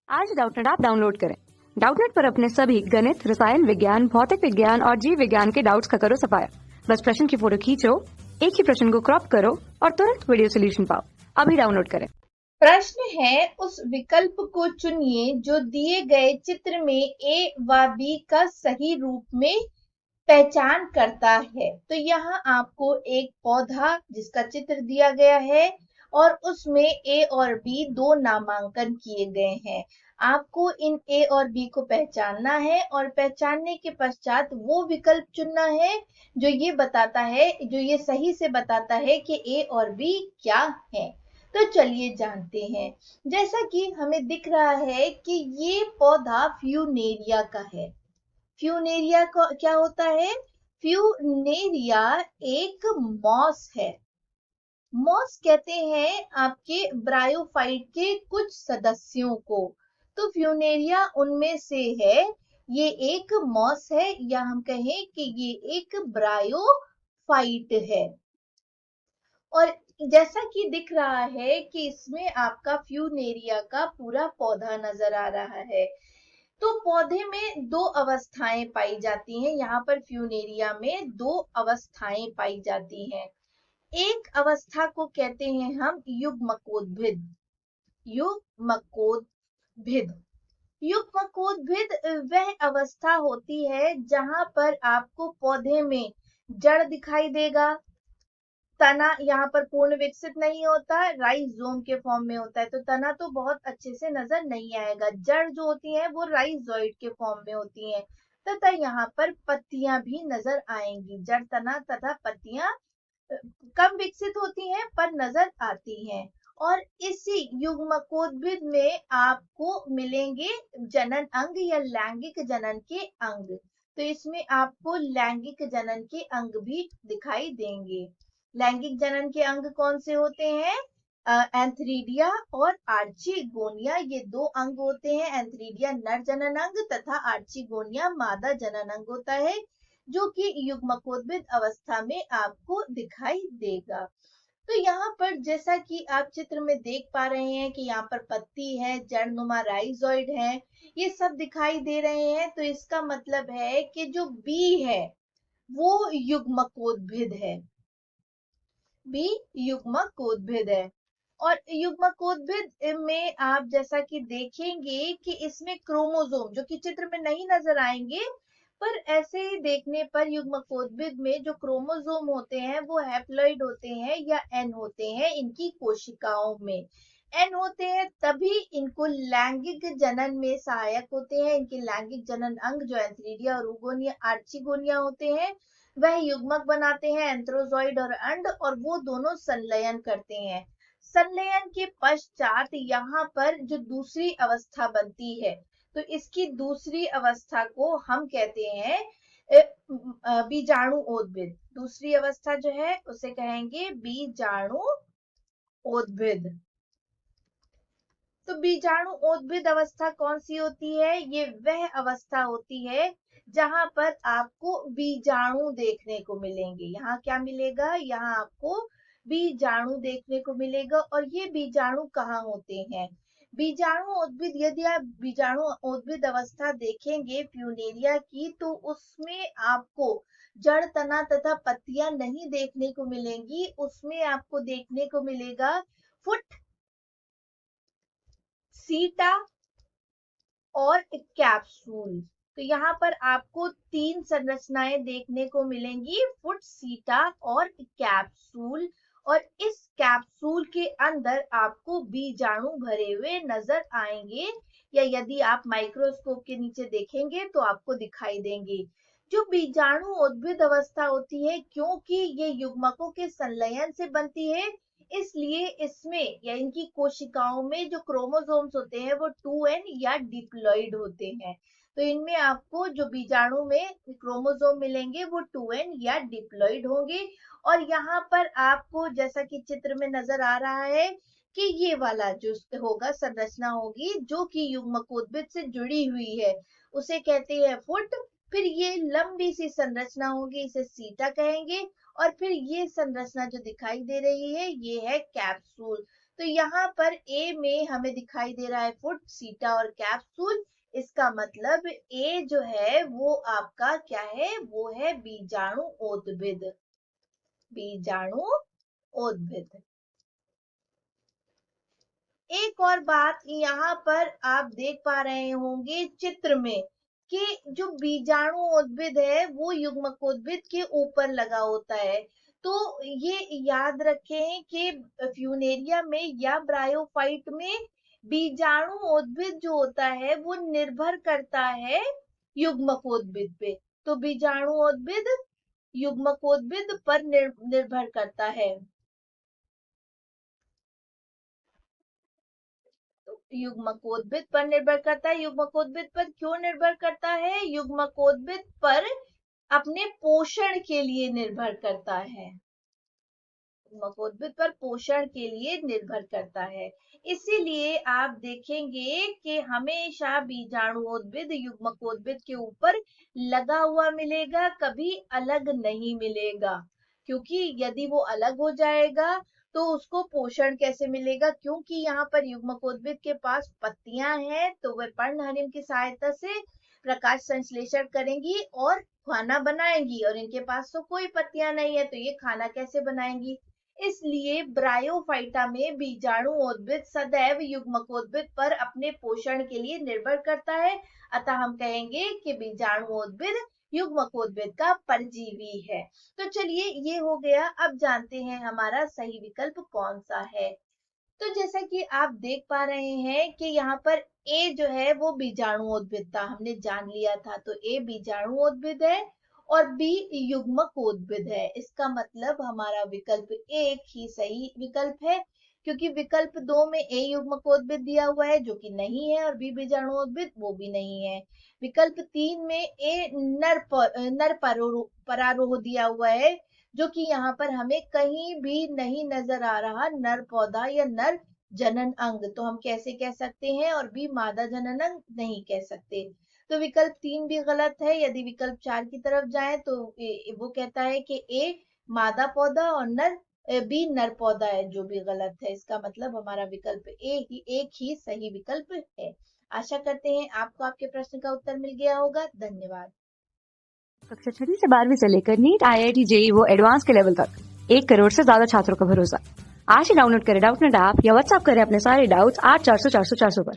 आज Doubtnut app download करें। Doubtnut पर अपने सभी गणित, रसायन विज्ञान, भौतिक विज्ञान और जीव विज्ञान के डाउट्स का करो सफाया। बस प्रश्न की फोटो खींचो, एक ही प्रश्न को क्रॉप करो और तुरंत वीडियो सोल्यूशन पाओ। अभी डाउनलोड करें। प्रश्न है, उस विकल्प को चुनिए जो दिए गए चित्र में ए व बी का सही रूप में पहचान करता है। तो यहाँ आपको एक पौधा जिसका चित्र दिया गया है और उसमें ए और बी दो नामांकन किए गए हैं। आपको इन ए और बी को पहचानना है और पहचानने के पश्चात वो विकल्प चुनना है जो ये बताता है, जो ये सही से बताता है कि ए और बी क्या है। तो चलिए जानते हैं। जैसा कि हमें दिख रहा है कि ये पौधा फ्यूनेरिया का है। फ्यूनेरिया को क्या होता है? फ्यूनेरिया एक मॉस है। मॉस कहते हैं आपके ब्रायोफाइट के कुछ सदस्यों को। तो फ्यूनेरिया उनमें से है। ये एक मॉस है या हम कहें कि ये एक ब्रायोफाइट है। और जैसा कि दिख रहा है कि इसमें आपका फ्यूनेरिया का पूरा पौधा नजर आ रहा है। तो पौधे में दो अवस्थाएं पाई जाती हैं। यहाँ पर फ्यूनेरिया में दो अवस्थाएं पाई जाती हैं। एक अवस्था को कहते हैं हम युग्मकोद्भिद। युग्मकोद्भिद युग्मकोद्भिद वह अवस्था होती है जहां पर आपको पौधे में जड़ दिखाई देगा। तना यहाँ पर पूर्ण विकसित नहीं होता, राइजोम के फॉर्म में होता है। तो तना तो बहुत अच्छे से नजर नहीं आएगा। जड़ जो होती है वो राइजोइड के फॉर्म में होती है तथा यहाँ पर पत्तियां भी नजर आएंगी। जड़, तना तथा पत्तियां कम विकसित होती हैं पर नजर आती हैं। और इसी युग्मकोद्भिद में आपको मिलेंगे जनन अंग या लैंगिक जनन के अंग। तो इसमें आपको लैंगिक जनन के अंग भी दिखाई देंगे। लैंगिक जनन के अंग कौन से होते हैं? एंथ्रीडिया और आर्चिगोनिया, ये दो अंग होते हैं। एंथ्रीडिया नर जनन अंग तथा आर्चिगोनिया मादा जनन अंग होता है, जो कि युग्मकोद्भिद अवस्था में आपको दिखाई देगा। तो यहाँ पर जैसा कि आप चित्र में देख पा रहे हैं कि यहाँ पर पत्ती है, जड़नुमा राइजोइड है, ये सब दिखाई दे रहे हैं। तो इसका मतलब है कि जो बी है वो युग्मकोद्भिद है। भी युग्मकोद्भिद है। और युग्मकोद्भिद में आप जैसा कि देखेंगे कि इसमें क्रोमोसोम जो कि चित्र में नहीं नजर आएंगे, पर ऐसे ही देखने पर युग्मकोद्भिद में जो क्रोमोसोम होते हैं वो हैप्लॉइड होते हैं या एन होते हैं इनकी कोशिकाओं में। एन होते हैं तभी इनको लैंगिक जनन में सहायक होते हैं। इनके लैंगिक जनन अंग जो एंथ्रीडिया और उगोनिया आर्चिगोनिया होते हैं वह युग्मक बनाते हैं, एंथ्रोजॉइड और अंड, और वो दोनों संलयन करते हैं। संलयन के पश्चात यहाँ पर जो दूसरी अवस्था बनती है, तो इसकी दूसरी अवस्था को हम कहते हैं बीजाणुओद्भिद। दूसरी अवस्था जो है उसे कहेंगे बीजाणुओद्भिद। तो बीजाणुओद्भिद अवस्था कौन सी होती है? ये वह अवस्था होती है जहां पर आपको बीजाणु देखने को मिलेंगे। यहाँ क्या मिलेगा? यहाँ आपको बीजाणु देखने को मिलेगा। और ये बीजाणु कहाँ होते हैं? बीजाणुओद्भिद, यदि आप बीजाणुओद्भिद अवस्था देखेंगे फ्यूनेरिया की, तो उसमें आपको जड़, तना तथा पत्तियां नहीं देखने को मिलेंगी। उसमें आपको देखने को मिलेगा फुट, सीटा और कैप्सूल। तो यहाँ पर आपको तीन संरचनाएं देखने को मिलेंगी, फुट, सीटा और कैप्सूल। और इस कैप्सूल के अंदर आपको बीजाणु भरे हुए नजर आएंगे, या यदि आप माइक्रोस्कोप के नीचे देखेंगे तो आपको दिखाई देंगे। जो बीजाणु उद्भिद अवस्था होती है, क्योंकि ये युग्मकों के संलयन से बनती है, इसलिए इसमें या इनकी कोशिकाओं में जो क्रोमोसोम्स होते हैं वो 2n या डिप्लॉइड होते हैं। तो इनमें आपको जो बीजाणु में क्रोमोसोम मिलेंगे वो 2n या डिप्लॉइड होंगे। और यहाँ पर आपको जैसा कि चित्र में नजर आ रहा है कि ये वाला जो होगा संरचना होगी जो कि युग्मकोद्भिद से जुड़ी हुई है, उसे कहते हैं फुट। फिर ये लंबी सी संरचना होगी, इसे सीटा कहेंगे। और फिर ये संरचना जो दिखाई दे रही है ये है कैप्सूल। तो यहाँ पर ए में हमें दिखाई दे रहा है फुट, सीटा और कैप्सूल। इसका मतलब ए जो है वो आपका क्या है, वो है बीजाणु उद्भिद। बीजाणु उद्भिद। एक और बात यहाँ पर आप देख पा रहे होंगे चित्र में कि जो बीजाणु उद्भिद है वो युग्मकोद्भिद के ऊपर लगा होता है। तो ये याद रखें कि फ्यूनेरिया में या ब्रायोफाइट में बीजाणु उद्भिद जो होता है वो निर्भर करता है युग्मकोद्भिद पे। तो बीजाणु उद्भिद युग्मकोद्भिद पर निर्भर करता है। युग्मकोद्भिद पर निर्भर करता है। युग्मकोद्भिद पर क्यों निर्भर करता है? युग्मकोद्भिद पर अपने पोषण के लिए निर्भर करता है। युग्मकोद्भिद पर पोषण के लिए निर्भर करता है। इसीलिए आप देखेंगे कि हमेशा बीजाणुओद्भिद युग्मकोद्भिद के ऊपर लगा हुआ मिलेगा, कभी अलग नहीं मिलेगा। क्योंकि यदि वो अलग हो जाएगा तो उसको पोषण कैसे मिलेगा? क्योंकि यहाँ पर युग्मकोद्भिद के पास पत्तियां हैं तो वह पर्णहरिम की सहायता से प्रकाश संश्लेषण करेंगी और खाना बनाएंगी, और इनके पास तो कोई पत्तियां नहीं है तो ये खाना कैसे बनाएंगी? इसलिए ब्रायोफाइटा में बीजाणु उद्भिद सदैव युग्मकोद्भिद पर अपने पोषण के लिए निर्भर करता है। अतः हम कहेंगे कि बीजाणु उद्भिद युग्मकोद्भिद का परजीवी है। तो चलिए ये हो गया। अब जानते हैं हमारा सही विकल्प कौन सा है। तो जैसा कि आप देख पा रहे हैं कि यहाँ पर ए जो है वो बीजाणु उद्भिद था, हमने जान लिया था। तो ए बीजाणु उद्भिद है और बी युग्मकोद्भिद है। इसका मतलब हमारा विकल्प एक ही सही विकल्प है, क्योंकि विकल्प 2 में ए युग्मकोद्भिद दिया हुआ है जो कि नहीं है, और बी बीजाणुओद्भिद वो भी नहीं है। विकल्प 3 में ए नर परारोह दिया हुआ है, जो कि यहाँ पर हमें कहीं भी नहीं नजर आ रहा नर पौधा या नर जनन अंग। तो हम कैसे कह सकते हैं? और बी मादा जनन अंग नहीं कह सकते। तो विकल्प 3 भी गलत है। यदि विकल्प 4 की तरफ जाएं तो वो कहता है कि ए मादा पौधा और बी नर पौधा है, जो भी गलत है। इसका मतलब हमारा विकल्प एक ही सही विकल्प है। आशा करते हैं आपको आपके प्रश्न का उत्तर मिल गया होगा। धन्यवाद। कक्षा 6 से 12वीं से लेकर नीट, IIT, JEE वो एडवांस के लेवल तक 1 करोड़ से ज्यादा छात्रों का भरोसा। आज ही डाउनलोड करें डाउटनेट ऐप या व्हाट्सएप करें अपने सारे डाउट्स 8400 400 400 पर।